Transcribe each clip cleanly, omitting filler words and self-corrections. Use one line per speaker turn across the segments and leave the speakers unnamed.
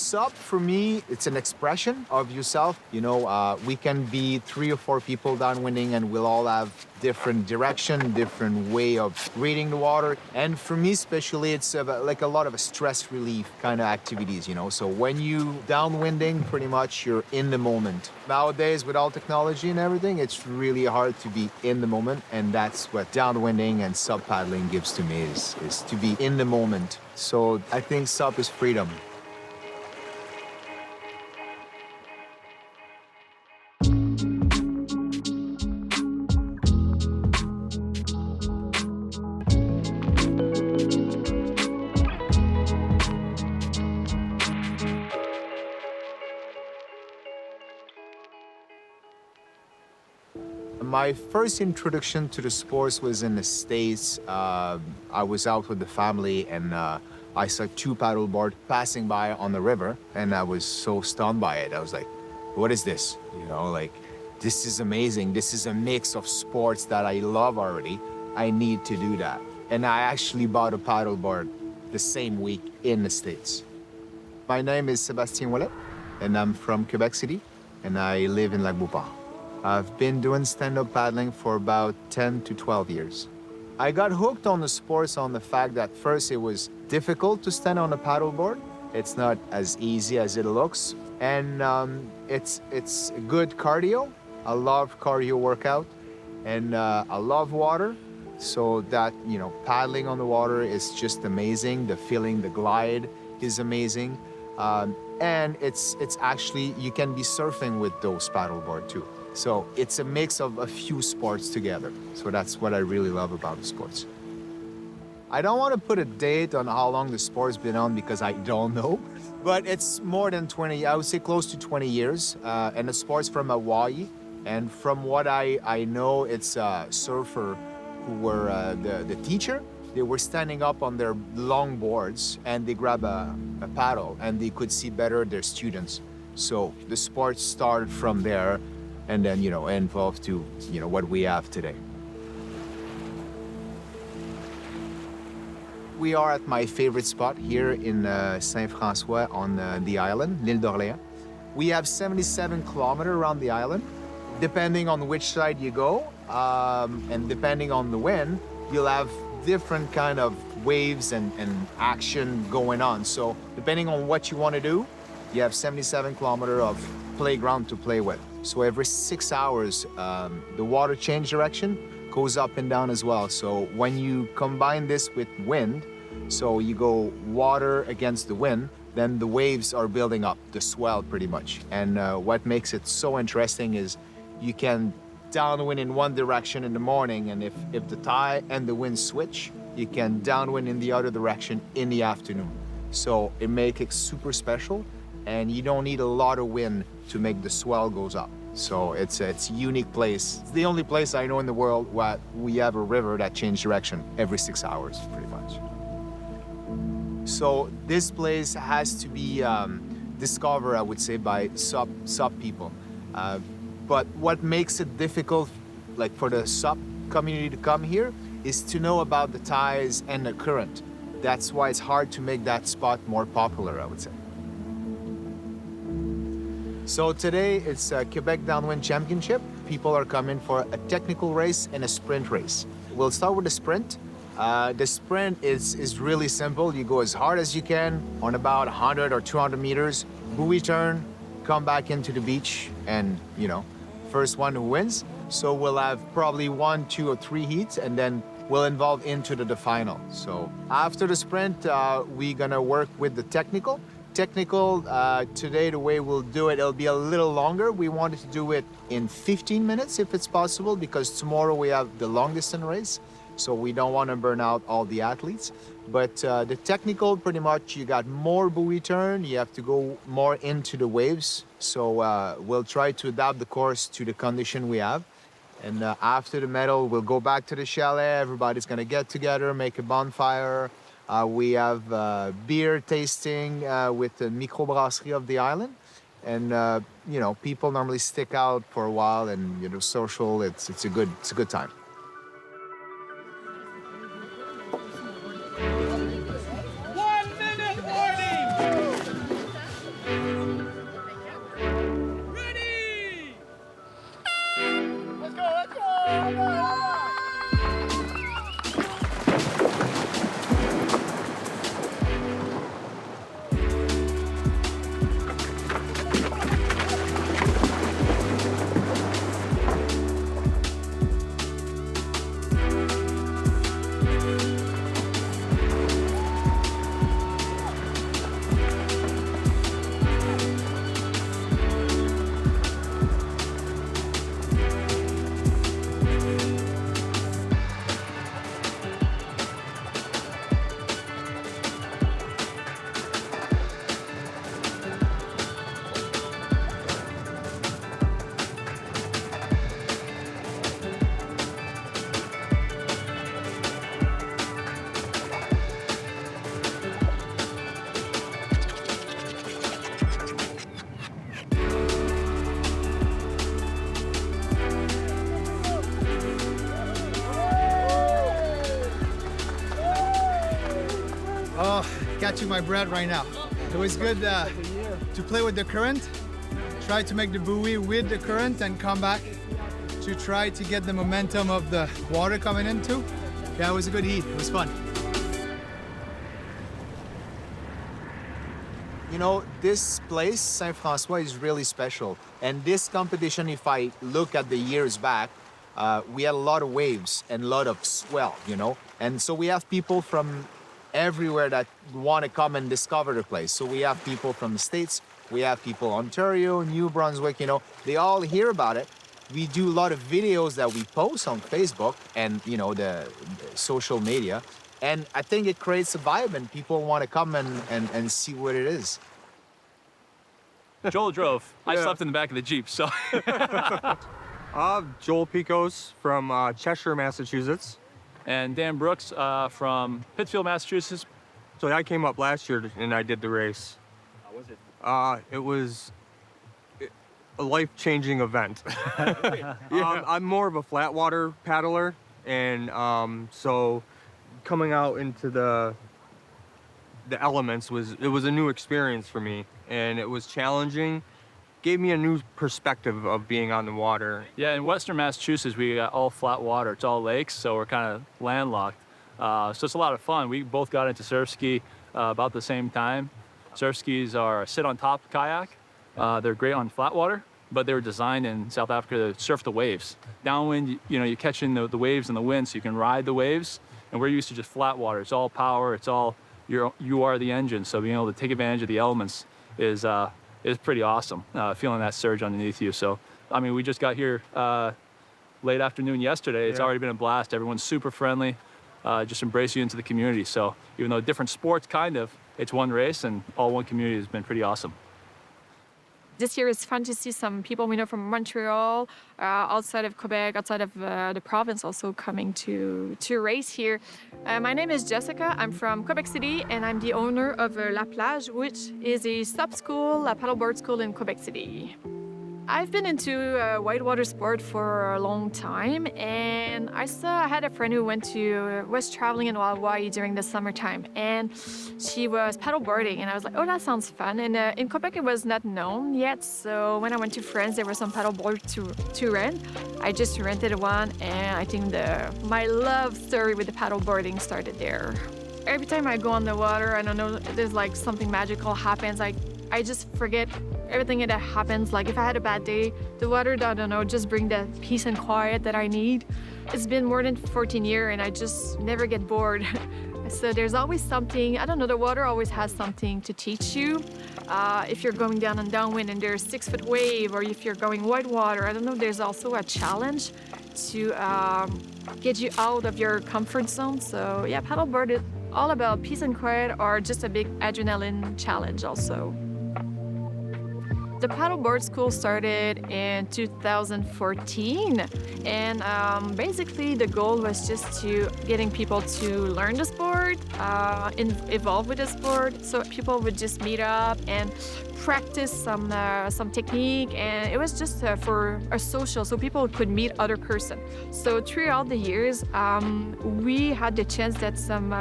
SUP, for me, it's an expression of yourself. You know, we can be 3 or 4 people downwinding and we'll all have different direction, different way of reading the water. And for me especially, it's like a lot of a stress relief kind of activities, you know. So when you downwinding, pretty much you're in the moment. Nowadays, with all technology and everything, it's really hard to be in the moment. And that's what downwinding and SUP paddling gives to me, is to be in the moment. So I think SUP is freedom. My first introduction to the sports was in the States. I was out with the family and I saw 2 paddleboard passing by on the river and I was so stunned by it. I was like, what is this? You know, like, this is amazing. This is a mix of sports that I love already. I need to do that. And I actually bought a paddleboard the same week in the States. My name is Sébastien Ouellet and I'm from Quebec City and I live in Lac-Beauport. I've been doing stand-up paddling for about 10 to 12 years. I got hooked on the sports on the fact that first it was difficult to stand on a paddleboard. It's not as easy as it looks. And it's good cardio. I love cardio workout and I love water. So that, you know, paddling on the water is just amazing. The feeling, the glide is amazing. And it's actually, you can be surfing with those paddleboard too. So it's a mix of a few sports together. So that's what I really love about the sports. I don't want to put a date on how long the sport's been on because I don't know, but it's more than 20, I would say close to 20 years. And the sport's from Hawaii. And from what I know, it's a surfer who were the teacher. They were standing up on their long boards and they grab a paddle and they could see better their students. So the sport started from there and then, you know, evolved to, you know, what we have today. We are at my favorite spot here in Saint-François on the island, l'Île d'Orléans. We have 77 kilometers around the island. Depending on which side you go, and depending on the wind, you'll have different kind of waves and action going on. So depending on what you want to do, you have 77 kilometers of playground to play with. So every 6 hours, the water change direction goes up and down as well. So when you combine this with wind, so you go water against the wind, then the waves are building up, the swell pretty much. And what makes it so interesting is you can downwind in one direction in the morning, and if the tide and the wind switch, you can downwind in the other direction in the afternoon. So it makes it super special, and you don't need a lot of wind to make the swell goes up. So it's a unique place. It's the only place I know in the world where we have a river that changes direction every 6 hours, pretty much. So this place has to be discovered, I would say, by SUP people. But what makes it difficult, like for the SUP community to come here, is to know about the tides and the current. That's why it's hard to make that spot more popular, I would say. So today it's a Quebec Downwind Championship. People are coming for a technical race and a sprint race. We'll start with the sprint. The sprint is really simple. You go as hard as you can on about 100 or 200 meters, buoy turn, come back into the beach, and, you know, first one who wins. So we'll have probably 1, 2, or 3 heats, and then we'll involve into the final. So after the sprint, we're gonna work with the technical. Today, the way we'll do it, it'll be a little longer. We wanted to do it in 15 minutes if it's possible, because tomorrow we have the long distance race. So we don't want to burn out all the athletes. But the technical, pretty much, you got more buoy turn. You have to go more into the waves. So we'll try to adapt the course to the condition we have. And after the medal, we'll go back to the chalet. Everybody's going to get together, make a bonfire. We have beer tasting with the microbrasserie of the island. And, you know, people normally stick out for a while and, you know, social. It's a good time.
Oh, catching my breath right now. It was good to play with the current, try to make the buoy with the current and come back to try to get the momentum of the water coming into. Yeah, it was a good heat. It was fun.
You know, this place, Saint-François, is really special. And this competition, if I look at the years back, we had a lot of waves and a lot of swell, you know? And so we have people from everywhere that want to come and discover the place. So we have people from the States, we have people Ontario, New Brunswick, you know, they all hear about it. We do a lot of videos that we post on Facebook and, you know, the social media. And I think it creates a vibe and people want to come and see what it is.
Joel drove. I slept in the back of the Jeep, so.
Joel Picos from Cheshire, Massachusetts.
And Dan Brooks from Pittsfield, Massachusetts.
So I came up last year and I did the race.
How was it?
It was a life-changing event. I'm more of a flat water paddler, and so coming out into the elements was a new experience for me, and it was challenging. Gave me a new perspective of being on the water.
Yeah, in Western Massachusetts, we got all flat water. It's all lakes, so we're kind of landlocked. So it's a lot of fun. We both got into surf ski about the same time. Surf skis are a sit-on-top kayak. They're great on flat water, but they were designed in South Africa to surf the waves. Downwind, you know, you catch in the waves and the wind, so you can ride the waves. And we're used to just flat water. It's all power. It's all you are the engine. So being able to take advantage of the elements is pretty awesome. Feeling that surge underneath you. So I mean, we just got here late afternoon yesterday. It's already been a blast. Everyone's super friendly. Just embrace you into the community. So even though different sports, kind of, it's one race and all one community has been pretty awesome.
This year it's fun to see some people we know from Montreal, outside of Quebec, outside of the province also coming to race here. My name is Jessica. I'm from Quebec City and I'm the owner of La Plage, which is a sub school, a paddleboard school in Quebec City. I've been into whitewater sport for a long time, and I had a friend who was traveling in Hawaii during the summertime, and she was paddleboarding, and I was like, oh, that sounds fun. And in Quebec, it was not known yet, so when I went to France, there were some paddleboards to rent. I just rented one, and I think my love story with the paddleboarding started there. Every time I go on the water, I don't know, there's like something magical happens. I just forget everything that happens. Like if I had a bad day, the water, I don't know, just bring the peace and quiet that I need. It's been more than 14 years and I just never get bored. So there's always something, I don't know, the water always has something to teach you. If you're going down on downwind and there's 6-foot wave, or if you're going whitewater, I don't know, there's also a challenge to get you out of your comfort zone. So yeah, paddleboard is all about peace and quiet, or just a big adrenaline challenge also. The paddleboard school started in 2014, and basically the goal was just to getting people to learn the sport, evolve with the sport, so people would just meet up and practice some technique, and it was just for a social, so people could meet other person. So throughout the years, we had the chance that some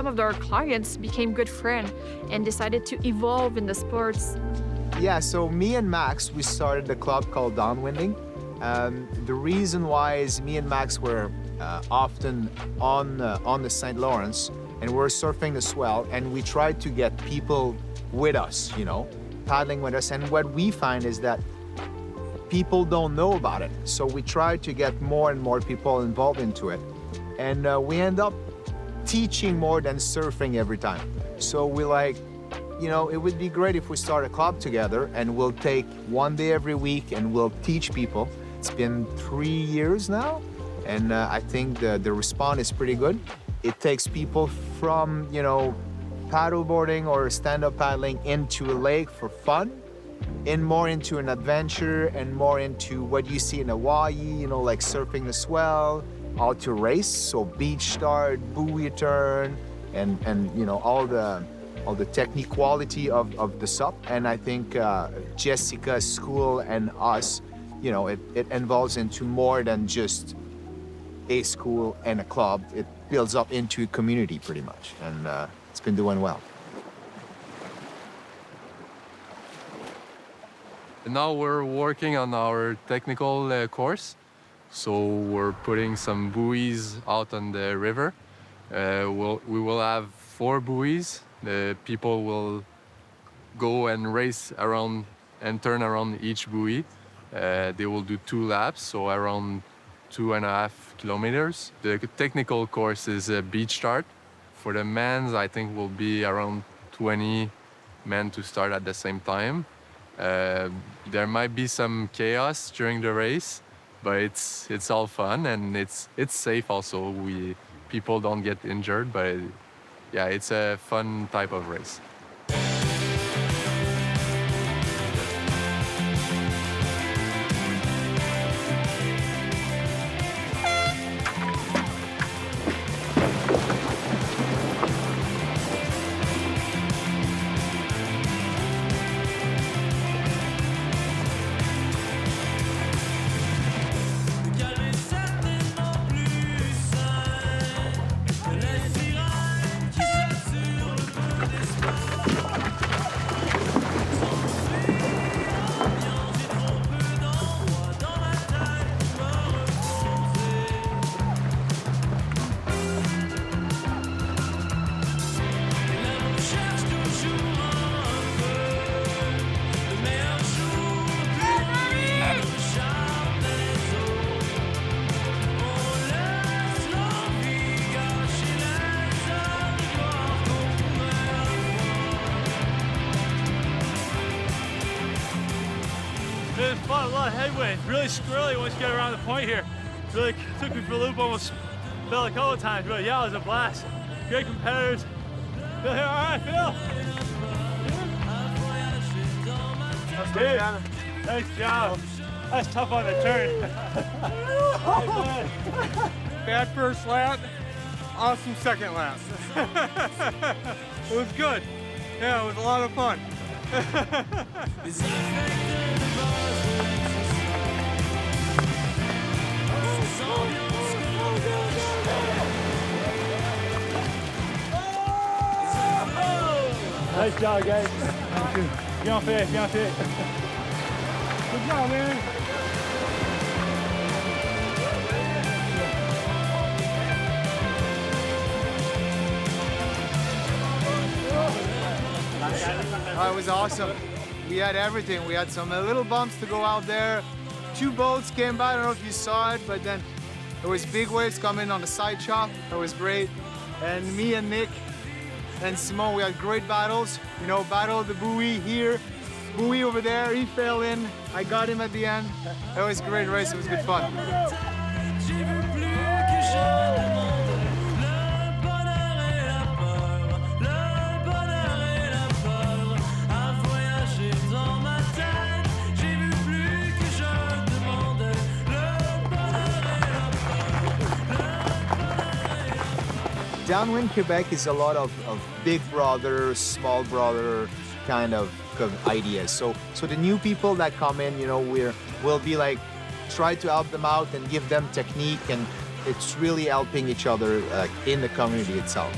of our clients became good friends and decided to evolve in the sports.
Yeah, so me and Max, we started a club called Downwinding. The reason why is me and Max were often on the St. Lawrence, and we're surfing the swell, and we tried to get people with us, you know, paddling with us. And what we find is that people don't know about it. So we try to get more and more people involved into it. And we end up teaching more than surfing every time. So we like, you know, it would be great if we start a club together and we'll take one day every week and we'll teach people. It's been 3 years now, and I think the response is pretty good. It takes people from, you know, paddleboarding or stand-up paddling into a lake for fun, and more into an adventure, and more into what you see in Hawaii, you know, like surfing the swell, how to race, so beach start, buoy turn, and you know, all the technique quality of the SUP. And I think Jessica's school and us, you know, it involves into more than just a school and a club. It builds up into a community pretty much. And it's been doing well.
Now we're working on our technical course. So we're putting some buoys out on the river. We will have 4 buoys. The people will go and race around and turn around each buoy. They will do 2 laps, so around 2.5 kilometers. The technical course is a beach start. For the men's, I think will be around 20 men to start at the same time. There might be some chaos during the race, but it's all fun and it's safe also. People don't get injured, but yeah, it's a fun type of race.
It was fun, a lot of headwind. Really squirrely once you get around the point here. Really took me for a loop, almost fell a couple of times, but yeah, it was a blast. Great competitors. Phil here, all right, Phil. Dude, nice job. That's tough on the turn.
Bad first lap, awesome second lap. It was good. Yeah, it was a lot of fun.
Nice job, guys. Thank you. Bien fait, bien fait. Good job, man.
It was awesome. We had everything. We had some little bumps to go out there. 2 boats came by. I don't know if you saw it, but then there was big waves coming on the side chop. That was great. And me and Nick and Simon, we had great battles. You know, battle the buoy here, buoy over there. He fell in. I got him at the end. It was a great race. It was good fun.
Downwind Quebec is a lot of big brother, small brother kind of ideas. So the new people that come in, you know, we'll be like, try to help them out and give them technique, and it's really helping each other in the community itself.